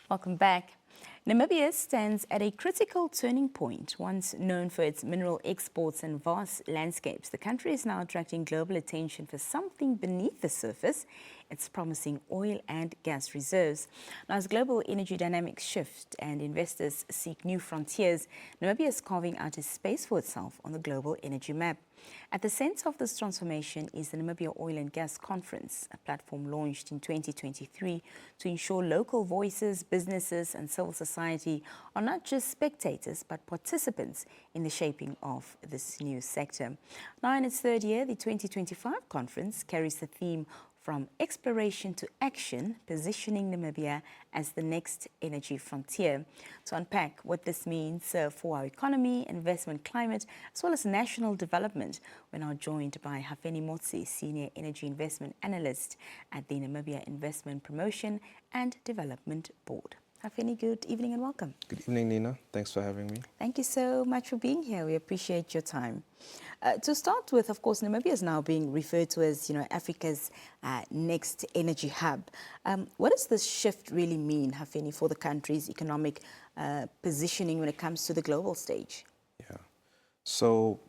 Welcome back. Namibia stands at a critical turning point. Once known for its mineral exports and vast landscapes, the country is now attracting global attention for something beneath the surface, its promising oil and gas reserves. Now, as global energy dynamics shift and investors seek new frontiers, Namibia is carving out a space for itself on the global energy map. At the center of this transformation is the Namibia Oil and Gas Conference, a platform launched in 2023 to ensure local voices, businesses and civil society are not just spectators but participants in the shaping of this new sector. Now in its third year, the 2025 conference carries the theme From Exploration to Action, positioning Namibia as the next energy frontier. To unpack what this means for our economy, investment climate, as well as national development, we're now joined by Hafeni Motsi, Senior Energy Investment Analyst at the Namibia Investment Promotion and Development Board. Hafeni, good evening and welcome. Good evening, Nina. Thanks for having me. Thank you so much for being here. We appreciate your time. To start with, of course, Namibia is now being referred to as, Africa's next energy hub. What does this shift really mean, Hafeni, for the country's economic positioning when it comes to the global stage? Yeah. So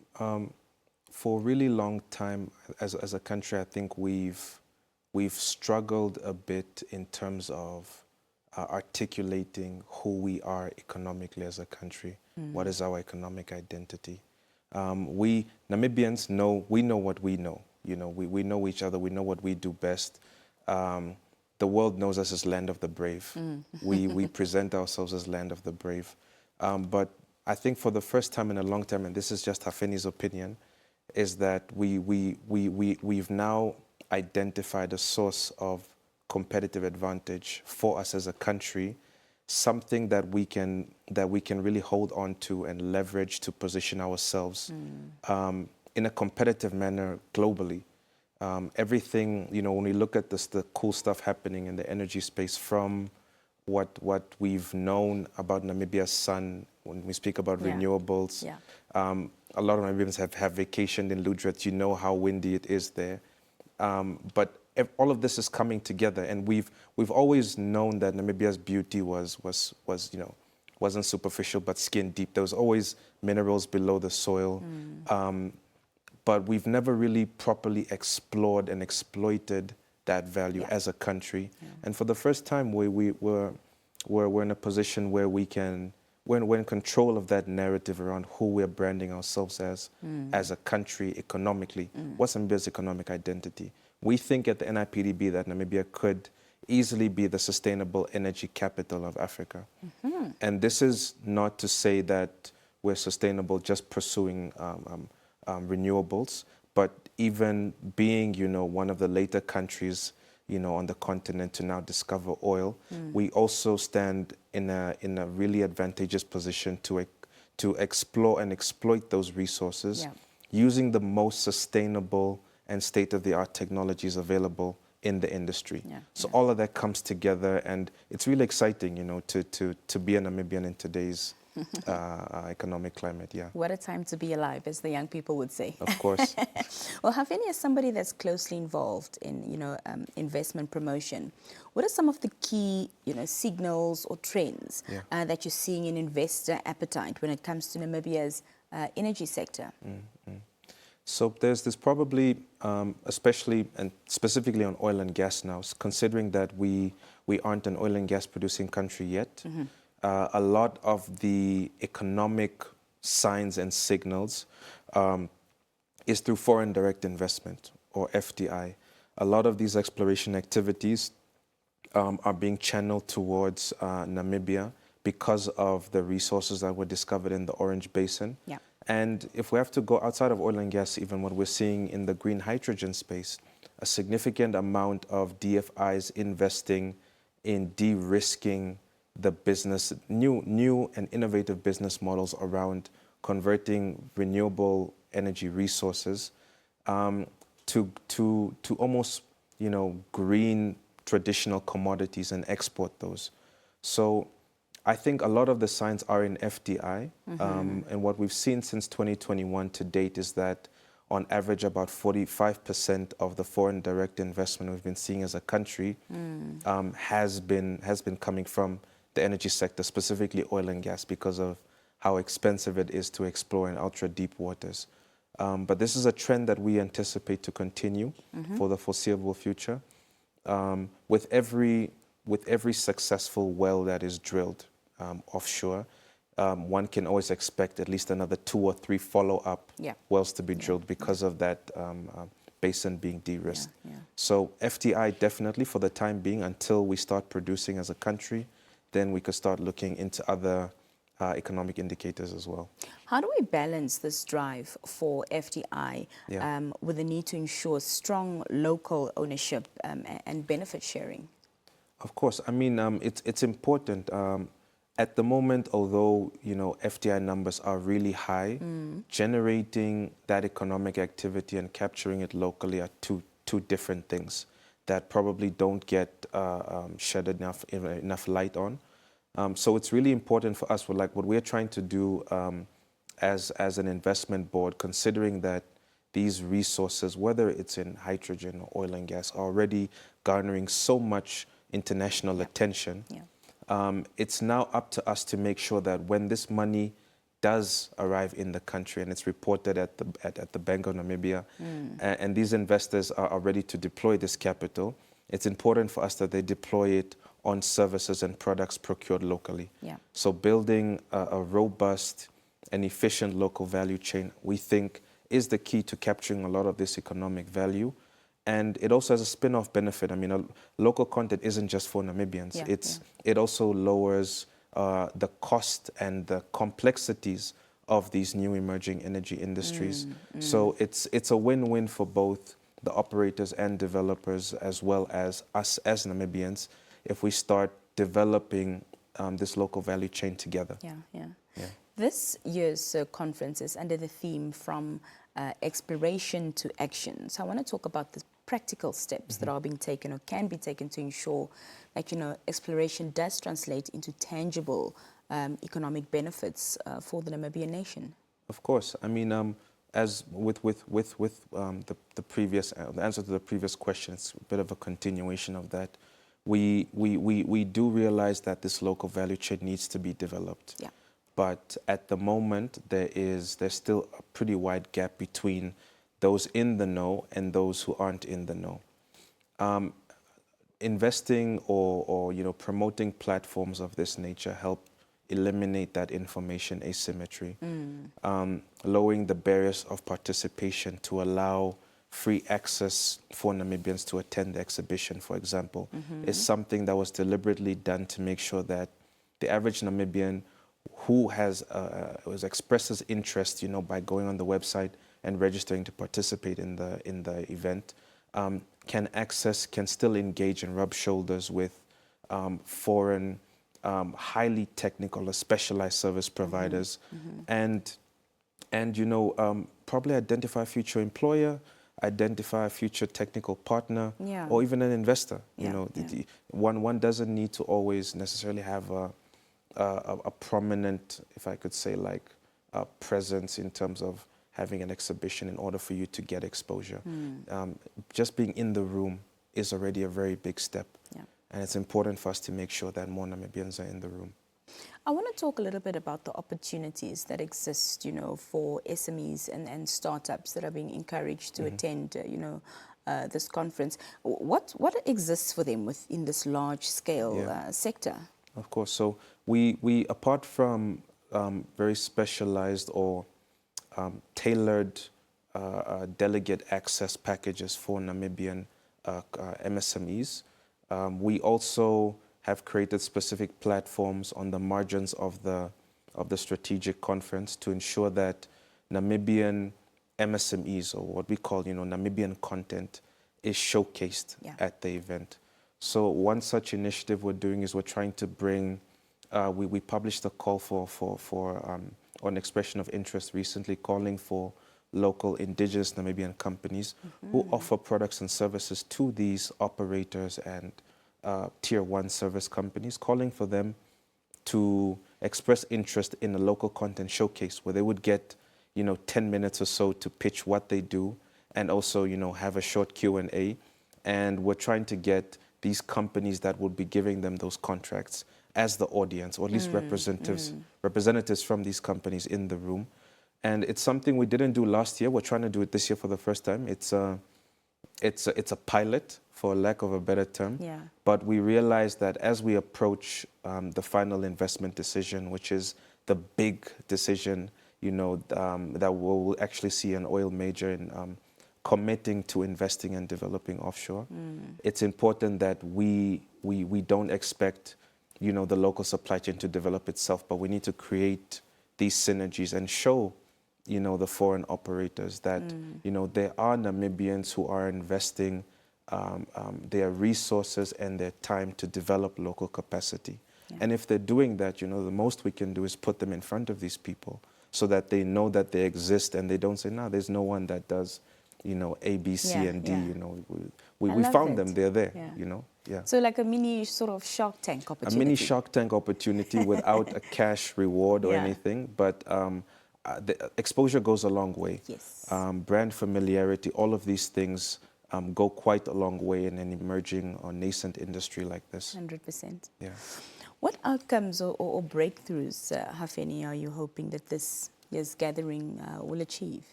for a really long time, as a country, I think we've struggled a bit in terms of articulating who we are economically as a country. What is our economic identity? We Namibians know what we know. We know each other. We know what we do best. The world knows us as land of the brave. We present ourselves as land of the brave. But I think for the first time in a long time, and this is just Hafeni's opinion, is that we've now identified a source of competitive advantage for us as a country, something that we can really hold on to and leverage to position ourselves in a competitive manner globally. Everything, when we look at this, the cool stuff happening in the energy space, from what we've known about Namibia's sun, when we speak about renewables. A lot of Namibians have vacationed in Ludret. You know how windy it is there. But all of this is coming together, and we've always known that Namibia's beauty wasn't superficial but skin deep. There was always minerals below the soil, but we've never really properly explored and exploited that value as a country. And for the first time, we're in a position where we're in control of that narrative around who we're branding ourselves as a country economically. What's Namibia's economic identity? We think at the NIPDB that Namibia could easily be the sustainable energy capital of Africa. And this is not to say that we're sustainable just pursuing renewables, but even being, one of the later countries, on the continent to now discover oil, we also stand in a really advantageous position to explore and exploit those resources using the most sustainable and state-of-the-art technologies available in the industry. So all of that comes together, and it's really exciting, to be a Namibian in today's economic climate. What a time to be alive, as the young people would say. Of course. Well, Hafeni, as somebody that's closely involved in, investment promotion, what are some of the key, signals or trends that you're seeing in investor appetite when it comes to Namibia's energy sector? So there's probably, especially and specifically on oil and gas now, considering that we aren't an oil and gas producing country yet, a lot of the economic signs and signals is through foreign direct investment, or FDI. A lot of these exploration activities are being channeled towards Namibia because of the resources that were discovered in the Orange Basin. And if we have to go outside of oil and gas, even what we're seeing in the green hydrogen space, a significant amount of DFIs investing in de-risking the business, new and innovative business models around converting renewable energy resources to almost, green traditional commodities and export those. So I think a lot of the signs are in FDI, and what we've seen since 2021 to date is that on average about 45% of the foreign direct investment we've been seeing as a country has been coming from the energy sector, specifically oil and gas, because of how expensive it is to explore in ultra-deep waters. But this is a trend that we anticipate to continue for the foreseeable future. With every successful well that is drilled offshore, one can always expect at least another 2 or 3 follow-up wells to be drilled because of that basin being de-risked. So FDI definitely for the time being, until we start producing as a country, then we could start looking into other economic indicators as well. How do we balance this drive for FDI with the need to ensure strong local ownership and benefit sharing? Of course. I mean, it's important. At the moment, although, FDI numbers are really high, generating that economic activity and capturing it locally are two different things that probably don't get shed enough light on. So it's really important for us, what we're trying to do as an investment board, considering that these resources, whether it's in hydrogen or oil and gas, are already garnering so much international attention. It's now up to us to make sure that when this money does arrive in the country and it's reported at the Bank of Namibia, and these investors are ready to deploy this capital, it's important for us that they deploy it on services and products procured locally. So building a robust and efficient local value chain, we think, is the key to capturing a lot of this economic value. And it also has a spin-off benefit. I mean, local content isn't just for Namibians. It also lowers the cost and the complexities of these new emerging energy industries. So it's a win-win for both the operators and developers, as well as us as Namibians, if we start developing this local value chain together. This year's conference is under the theme From Exploration to Action. So I want to talk about the practical steps that are being taken or can be taken to ensure that, exploration does translate into tangible economic benefits for the Namibian nation. Of course. I mean, as with the previous the answer to the previous question, it's a bit of a continuation of that. We do realize that this local value chain needs to be developed. But at the moment, there's still a pretty wide gap between those in the know and those who aren't in the know. Investing or promoting platforms of this nature help eliminate that information asymmetry, lowering the barriers of participation to allow free access for Namibians to attend the exhibition, for example, is something that was deliberately done to make sure that the average Namibian who expresses interest, by going on the website and registering to participate in the event, can still engage and rub shoulders with foreign, highly technical or specialized service providers, and probably identify a future employer, identify a future technical partner, or even an investor. One doesn't need to always necessarily have a prominent, if I could say, presence in terms of having an exhibition in order for you to get exposure. Just being in the room is already a very big step. And it's important for us to make sure that more Namibians are in the room. I want to talk a little bit about the opportunities that exist, for SMEs and startups that are being encouraged to attend, this conference. What exists for them within this large-scale sector? Of course. So we apart from very specialized or tailored delegate access packages for Namibian MSMEs, we also have created specific platforms on the margins of the strategic conference to ensure that Namibian MSMEs, or what we call Namibian content, is showcased at the event. So one such initiative we're doing is we're trying to bring, we published a call for an expression of interest recently, calling for local indigenous Namibian companies who offer products and services to these operators and tier 1 service companies, calling for them to express interest in a local content showcase where they would get 10 minutes or so to pitch what they do, and also have a short Q&A. And we're trying to get these companies that would be giving them those contracts as the audience, or at least representatives from these companies in the room. And it's something we didn't do last year. We're trying to do it this year for the first time. It's a pilot, for lack of a better term. Yeah. But we realized that as we approach the final investment decision, which is the big decision, you know, that we'll actually see an oil major in committing to investing and developing offshore, it's important that we don't expect, you know, the local supply chain to develop itself, but we need to create these synergies and show, you know, the foreign operators that, you know, there are Namibians who are investing their resources and their time to develop local capacity. Yeah. And if they're doing that, you know, the most we can do is put them in front of these people so that they know that they exist and they don't say, no, there's no one that does, you know, A, B, C, and D, you know. We found them, they're there, you know. Yeah. So like a mini sort of Shark Tank opportunity. A mini Shark Tank opportunity without a cash reward or anything, but the exposure goes a long way. Yes. Brand familiarity, all of these things go quite a long way in an emerging or nascent industry like this. 100%. Yeah. What outcomes or breakthroughs, Hafeni, are you hoping that this year's gathering will achieve?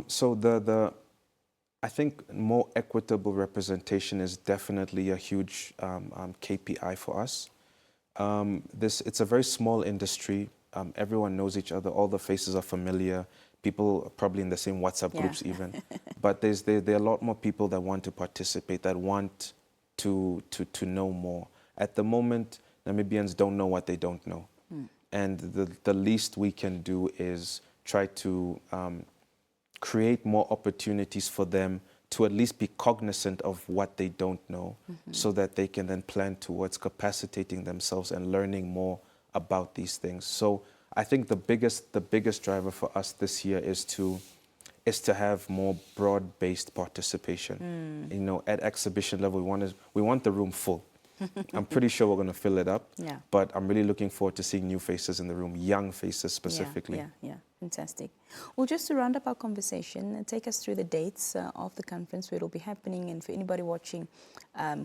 So I think more equitable representation is definitely a huge KPI for us. It's a very small industry. Everyone knows each other. All the faces are familiar. People are probably in the same WhatsApp groups even. But there are a lot more people that want to participate, that want to know more. At the moment, Namibians don't know what they don't know. And the least we can do is try to create more opportunities for them to at least be cognizant of what they don't know, so that they can then plan towards capacitating themselves and learning more about these things. So I think the biggest driver for us this year is to have more broad-based participation. You know, at exhibition level, we want the room full. I'm pretty sure we're going to fill it up, but I'm really looking forward to seeing new faces in the room, young faces specifically. Yeah, fantastic. Well, just to round up our conversation, take us through the dates of the conference, where it'll be happening, and for anybody watching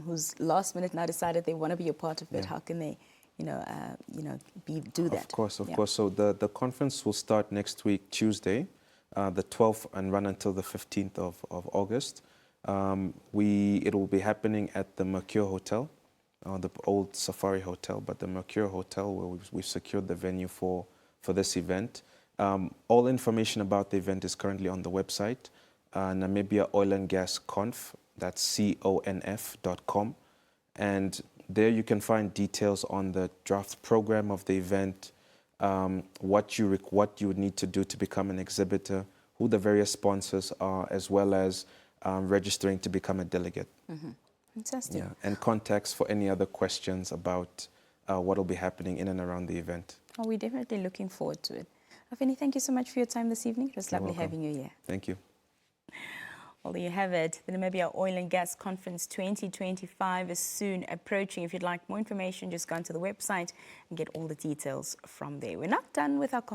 who's last minute now decided they want to be a part of it, how can they, do that? Of course. So the conference will start next week, Tuesday, the 12th, and run until the 15th of August. It will be happening at the Mercure Hotel, the old Safari Hotel, but the Mercure Hotel, where we've secured the venue for this event. All information about the event is currently on the website, Namibia Oil and Gas Conf, that's conf.com. And there you can find details on the draft program of the event, what you would need to do to become an exhibitor, who the various sponsors are, as well as registering to become a delegate. Fantastic. Yeah, and contacts for any other questions about what will be happening in and around the event. Oh, we're definitely looking forward to it. Hafeni, thank you so much for your time this evening. It was lovely having you here. Thank you. Well, there you have it. The Namibia Oil and Gas Conference 2025 is soon approaching. If you'd like more information, just go onto the website and get all the details from there. We're not done with our conversation.